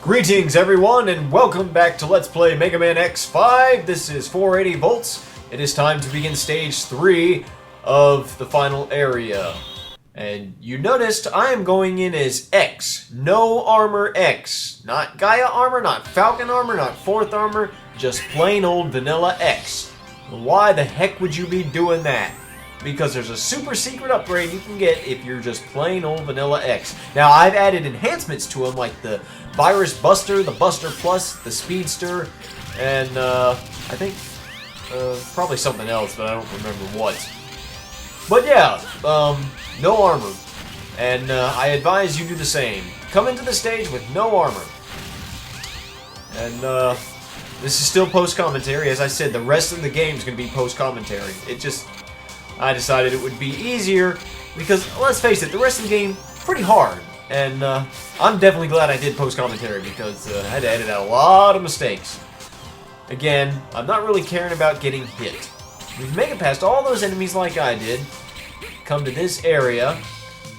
Greetings everyone and welcome back to Let's Play Mega Man X5. This is 480 volts. It is time to begin stage 3 of the final area. And you noticed I am going in as X. No armor X. Not Gaia armor, not Falcon armor, not Fourth armor. Just plain old vanilla X. Why the heck would you be doing that? Because there's a super secret upgrade you can get if you're just plain old vanilla X. Now I've added enhancements to them like the Virus Buster, the Buster Plus, the Speedster, and I think probably something else, but I don't remember what. But yeah, no armor. And I advise you do the same. Come into the stage with no armor. And this is still post-commentary. As I said, the rest of the game is going to be post-commentary. I decided it would be easier because, let's face it, the rest of the game pretty hard. And I'm definitely glad I did post-commentary because I had to edit out a lot of mistakes. Again, I'm not really caring about getting hit. We can make it past all those enemies like I did. Come to this area.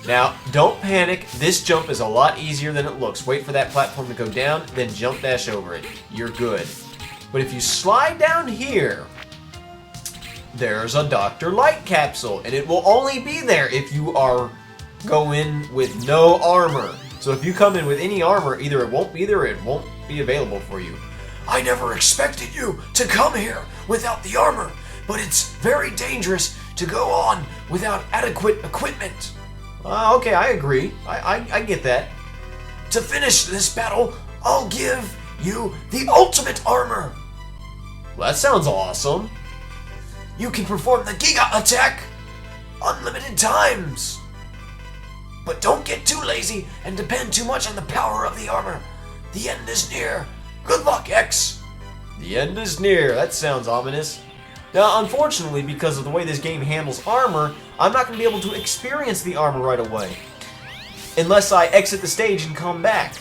Now, don't panic. This jump is a lot easier than it looks. Wait for that platform to go down, then jump dash over it. You're good. But if you slide down here, there's a Dr. Light capsule, and it will only be there if you are going with no armor. So if you come in with any armor, either it won't be there or it won't be available for you. I never expected you to come here without the armor, but it's very dangerous to go on without adequate equipment. Okay, I agree. I get that. To finish this battle, I'll give you the ultimate armor. Well, that sounds awesome. You can perform the Giga attack unlimited times. But don't get too lazy and depend too much on the power of the armor. The end is near. Good luck, X. The end is near. That sounds ominous. Now, unfortunately, because of the way this game handles armor, I'm not going to be able to experience the armor right away. Unless I exit the stage and come back.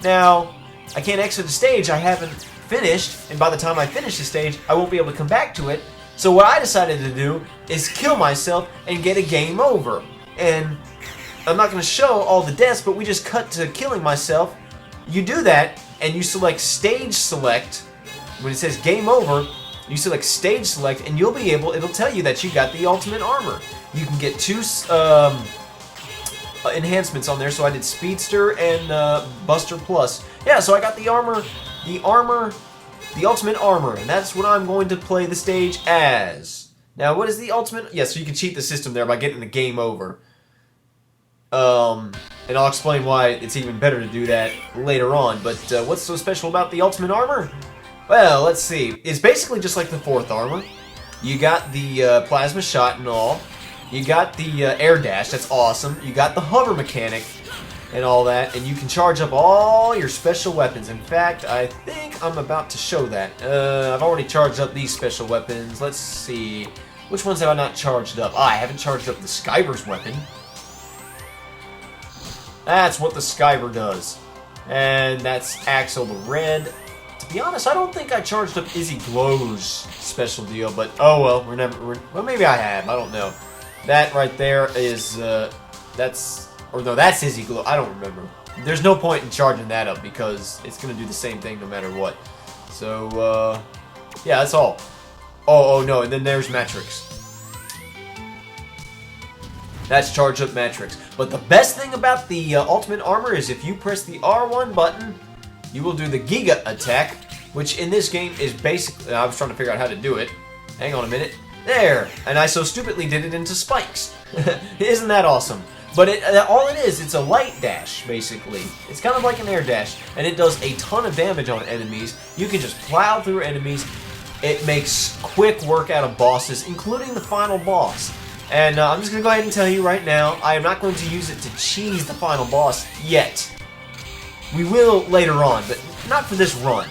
Now, I can't exit the stage. I haven't finished. And by the time I finish the stage, I won't be able to come back to it. So what I decided to do is kill myself and get a game over. And I'm not going to show all the deaths, but we just cut to killing myself. You do that, and you select Stage Select. When it says Game Over, you select Stage Select, and you'll be able, it'll tell you that you got the ultimate armor. You can get 2 enhancements on there, so I did Speedster and Buster Plus. Yeah, so I got the armor, the ultimate armor, and that's what I'm going to play the stage as. Now, what is the ultimate? Yeah, so you can cheat the system there by getting the game over. And I'll explain why it's even better to do that later on. But what's so special about the ultimate armor? Well, let's see. It's basically just like the Fourth armor. You got the plasma shot and all. You got the air dash. That's awesome. You got the hover mechanic and all that, and you can charge up all your special weapons. In fact, I think I'm about to show that. I've already charged up these special weapons. Let's see. Which ones have I not charged up? I haven't charged up the Skyver's weapon. That's what the Skyver does. And that's Axel the Red. To be honest, I don't think I charged up Izzy Glow's special deal, but oh well, well, maybe I have. I don't know. That right there is, that's Izzy Glow. I don't remember. There's no point in charging that up because it's going to do the same thing no matter what. So, yeah, that's all. Oh, no, and then there's Matrix. That's charge up Matrix. But the best thing about the ultimate armor is if you press the R1 button, you will do the Giga attack, which in this game is basically, I was trying to figure out how to do it. Hang on a minute. There! And I so stupidly did it into spikes. Isn't that awesome? But all it is, it's a light dash, basically. It's kind of like an air dash, and it does a ton of damage on enemies. You can just plow through enemies. It makes quick work out of bosses, including the final boss. And I'm just going to go ahead and tell you right now, I am not going to use it to cheese the final boss yet. We will later on, but not for this run.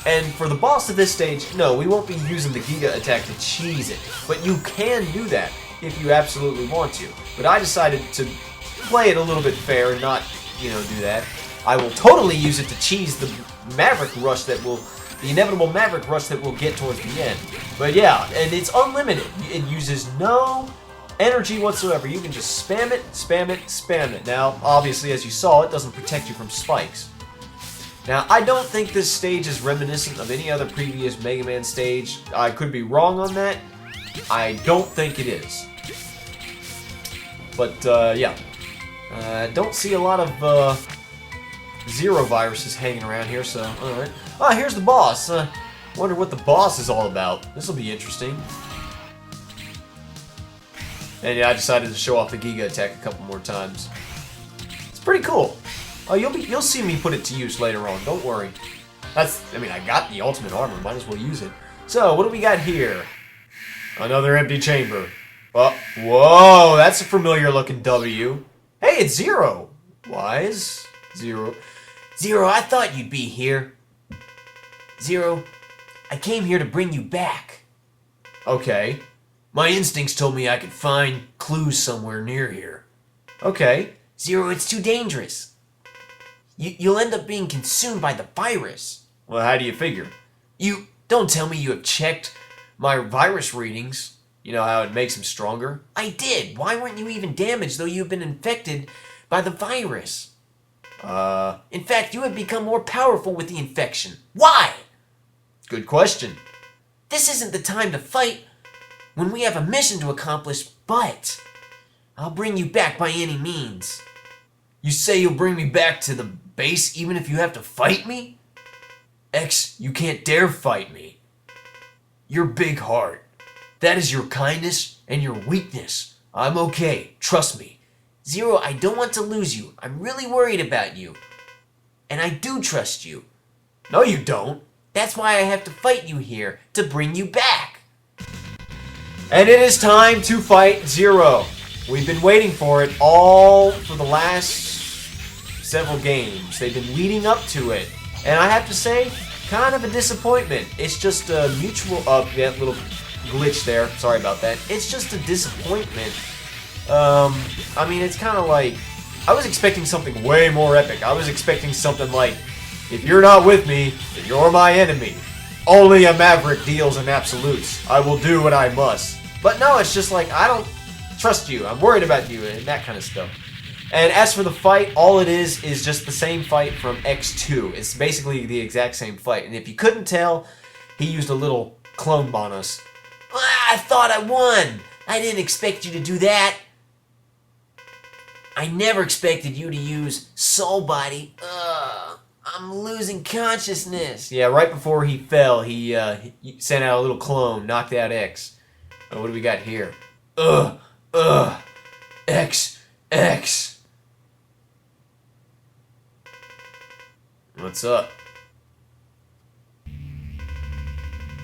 And for the boss of this stage, no, we won't be using the Giga attack to cheese it. But you can do that if you absolutely want to. But I decided to play it a little bit fair and not, do that. I will totally use it to cheese the Maverick Rush the inevitable Maverick Rush that we'll get towards the end. But yeah, and it's unlimited. It uses no energy whatsoever. You can just spam it, spam it, spam it. Now, obviously, as you saw, it doesn't protect you from spikes. Now, I don't think this stage is reminiscent of any other previous Mega Man stage. I could be wrong on that. I don't think it is. But, yeah. Don't see a lot of, Zero viruses hanging around here, so, alright. Ah, here's the boss. Wonder what the boss is all about. This'll be interesting. And yeah, I decided to show off the Giga attack a couple more times. It's pretty cool. Oh, you'll see me put it to use later on. Don't worry. I mean, I got the ultimate armor. Might as well use it. So, what do we got here? Another empty chamber. Oh, whoa, that's a familiar looking W. Hey, it's Zero. Why is Zero? Zero, I thought you'd be here. Zero, I came here to bring you back. Okay. My instincts told me I could find clues somewhere near here. Okay. Zero, it's too dangerous. You'll end up being consumed by the virus. Well, how do you figure? You don't tell me you have checked my virus readings. You know how it makes him stronger? I did. Why weren't you even damaged though you've been infected by the virus? In fact, you have become more powerful with the infection. Why? Good question. This isn't the time to fight when we have a mission to accomplish, but I'll bring you back by any means. You say you'll bring me back to the base even if you have to fight me? X, you can't dare fight me. Your big heart. That is your kindness and your weakness. I'm okay. Trust me. Zero, I don't want to lose you. I'm really worried about you. And I do trust you. No, you don't. That's why I have to fight you here, to bring you back. And it is time to fight Zero. We've been waiting for it all for the last several games. They've been leading up to it. And I have to say, kind of a disappointment. It's just a mutual... that little glitch there. Sorry about that. It's just a disappointment. I mean, it's kind of like... I was expecting something way more epic. I was expecting something like, if you're not with me, then you're my enemy. Only a maverick deals in absolutes. I will do what I must. But no, it's just like, I don't trust you. I'm worried about you and that kind of stuff. And as for the fight, all it is just the same fight from X2. It's basically the exact same fight. And if you couldn't tell, he used a little clone bonus. I thought I won. I didn't expect you to do that. I never expected you to use Soul Body. I'm losing consciousness. Yeah, right before he fell, he sent out a little clone, knocked out X. Oh, what do we got here? X. What's up?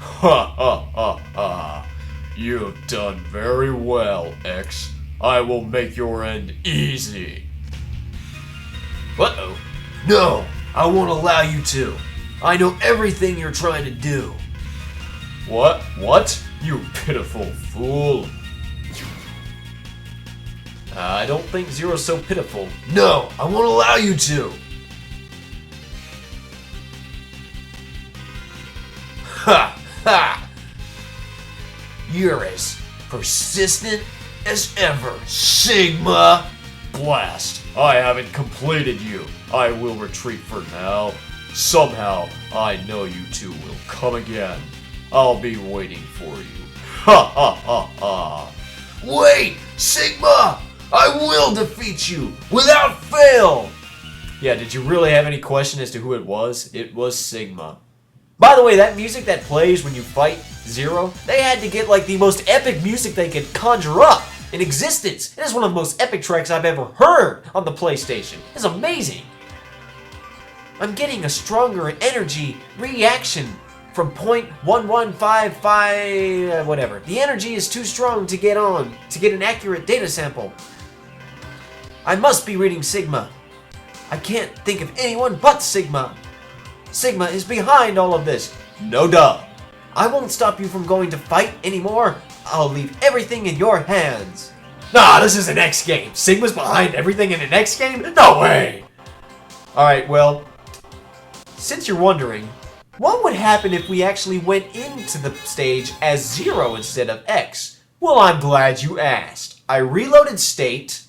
Ha. You've done very well, X. I will make your end easy. Uh-oh. No, I won't allow you to. I know everything you're trying to do. What? You pitiful fool. I don't think Zero's so pitiful. No, I won't allow you to. Ha! You're as persistent as ever, Sigma! Blast! I haven't completed you. I will retreat for now. Somehow, I know you two will come again. I'll be waiting for you. Ha! Wait! Sigma! I will defeat you without fail! Yeah, did you really have any question as to who it was? It was Sigma. By the way, that music that plays when you fight Zero, they had to get like the most epic music they could conjure up in existence. It is one of the most epic tracks I've ever heard on the PlayStation. It's amazing. I'm getting a stronger energy reaction from 0.1155 whatever. The energy is too strong to get an accurate data sample. I must be reading Sigma. I can't think of anyone but Sigma. Sigma is behind all of this. No duh. I won't stop you from going to fight anymore. I'll leave everything in your hands. Nah, this is an X game. Sigma's behind everything in an X game? No way! Alright, well, since you're wondering, what would happen if we actually went into the stage as Zero instead of X? Well, I'm glad you asked. I reloaded state.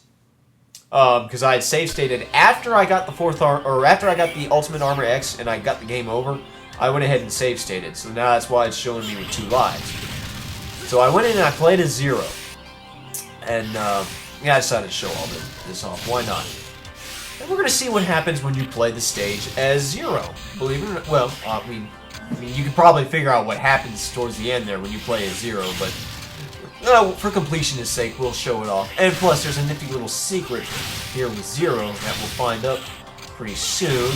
because I had save stated after I got the after I got the Ultimate Armor X and I got the game over. I went ahead and save stated, so now that's why it's showing me with 2 lives. So I went in and I played as Zero, and yeah, I decided to show all this off. Why not? And we're gonna see what happens when you play the stage as Zero. Believe it or not, well, I mean, you can probably figure out what happens towards the end there when you play as Zero, but for completion's sake, we'll show it off. And plus, there's a nifty little secret here with Zero that we'll find up pretty soon.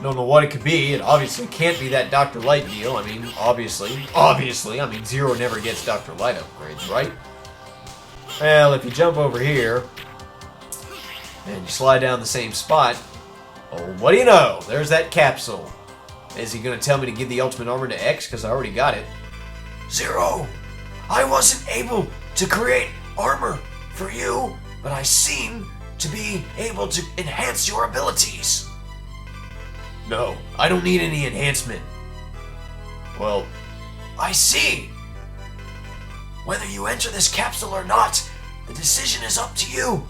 Don't know what it could be. It obviously can't be that Dr. Light deal. I mean, obviously, I mean, Zero never gets Dr. Light upgrades, right? Well, if you jump over here and you slide down the same spot, oh, what do you know? There's that capsule. Is he going to tell me to give the Ultimate Armor to X? Because I already got it. Zero, I wasn't able to create armor for you, but I seem to be able to enhance your abilities. No, I don't need any enhancement. Well, I see. Whether you enter this capsule or not, the decision is up to you.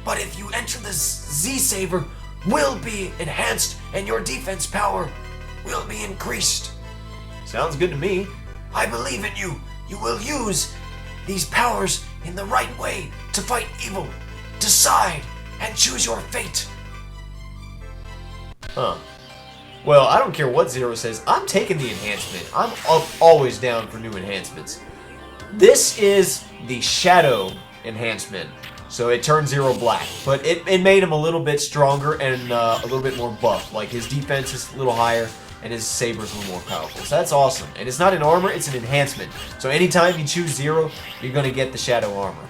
But if you enter the Z-Saver, will be enhanced and your defense power will be increased. sounds good to me. I believe in you. You will use these powers in the right way to fight evil. Decide and choose your fate. Huh. Well, I don't care what Zero says. I'm taking the enhancement. I'm always down for new enhancements. This is the Shadow enhancement. So it turned Zero black. But it made him a little bit stronger and a little bit more buff. Like his defense is a little higher and his saber's a little more powerful. So that's awesome. And it's not an armor, it's an enhancement. So anytime you choose Zero, you're going to get the Shadow armor.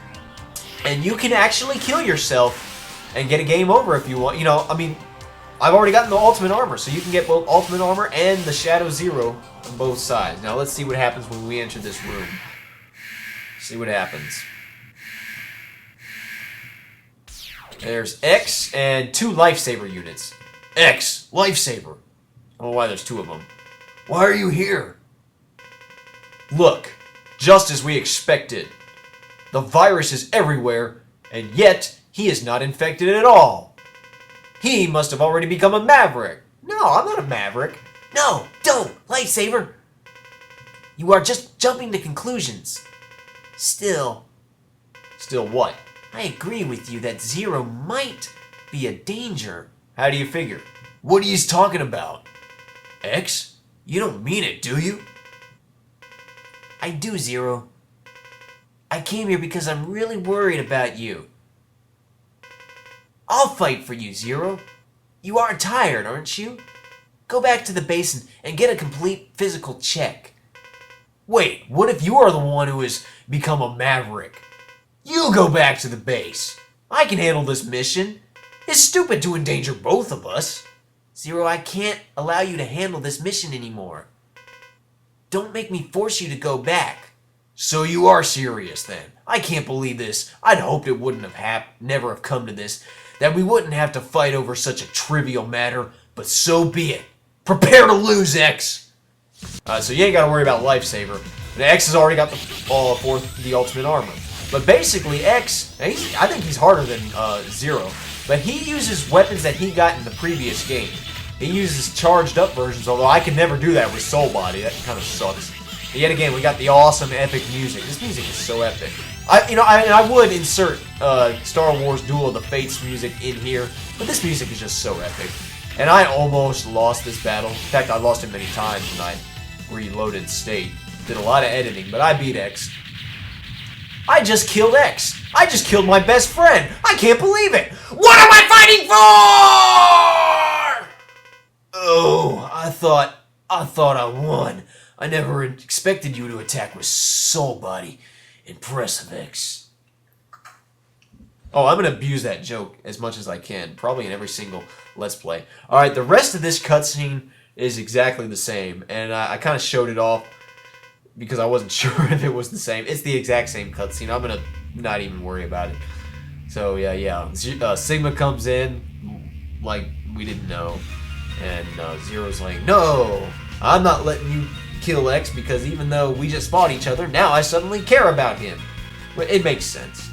And you can actually kill yourself and get a game over if you want. You know, I mean, I've already gotten the Ultimate Armor, so you can get both Ultimate Armor and the Shadow Zero on both sides. Now let's see what happens when we enter this room. See what happens. There's X and 2 Lifesaver units. X, Lifesaver. I don't know why there's 2 of them. Why are you here? Look, just as we expected. The virus is everywhere, and yet he is not infected at all. He must have already become a maverick. No, I'm not a maverick. No, don't, Lifesaver. You are just jumping to conclusions. Still what? I agree with you that Zero might be a danger. How do you figure? What are you talking about? X? You don't mean it, do you? I do, Zero. I came here because I'm really worried about you. I'll fight for you, Zero. You are tired, aren't you? Go back to the basin and get a complete physical check. Wait, what if you are the one who has become a maverick? You go back to the base. I can handle this mission. It's stupid to endanger both of us. Zero, I can't allow you to handle this mission anymore. Don't make me force you to go back. So you are serious then? I can't believe this. I'd hoped it wouldn't have never have come to this. That we wouldn't have to fight over such a trivial matter, but so be it. Prepare to lose, X! So you ain't got to worry about Lifesaver. The X has already got the Ultimate Armor. But basically, X, I think he's harder than Zero, but he uses weapons that he got in the previous game. He uses charged up versions, although I can never do that with Soul Body. That kind of sucks. But yet again, we got the awesome epic music. This music is so epic. I would insert Star Wars Duel of the Fates music in here, but this music is just so epic. And I almost lost this battle. In fact, I lost it many times when I reloaded state. Did a lot of editing, but I beat X. I just killed X. I just killed my best friend. I can't believe it. What am I fighting for? Oh, I thought I won. I never expected you to attack with Soul Body. Impressive, X. Oh, I'm going to abuse that joke as much as I can. Probably in every single Let's Play. Alright, the rest of this cutscene is exactly the same. And I kind of showed it off because I wasn't sure if it was the same. It's the exact same cutscene. I'm going to not even worry about it. So, yeah. Sigma comes in like we didn't know. And Zero's like, no, I'm not letting you kill X because even though we just fought each other, now I suddenly care about him. But it makes sense.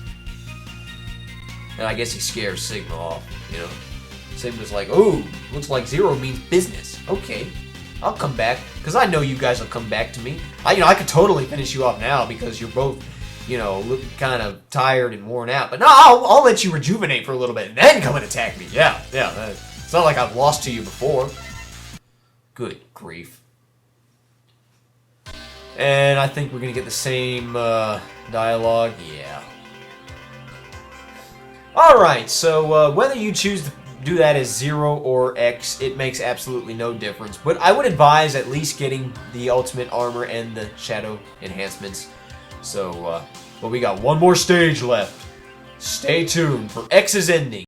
And I guess he scares Sigma off, you know. Sigma's like, "Ooh, looks like Zero means business. Okay, I'll come back, because I know you guys will come back to me. I could totally finish you off now because you're both, look kind of tired and worn out. But no, I'll let you rejuvenate for a little bit and then come and attack me. Yeah. It's not like I've lost to you before." Good grief. And I think we're going to get the same dialogue. Yeah. Alright, so whether you choose to do that as 0 or X, it makes absolutely no difference. But I would advise at least getting the ultimate armor and the shadow enhancements. So, but we got one more stage left. Stay tuned for X's ending.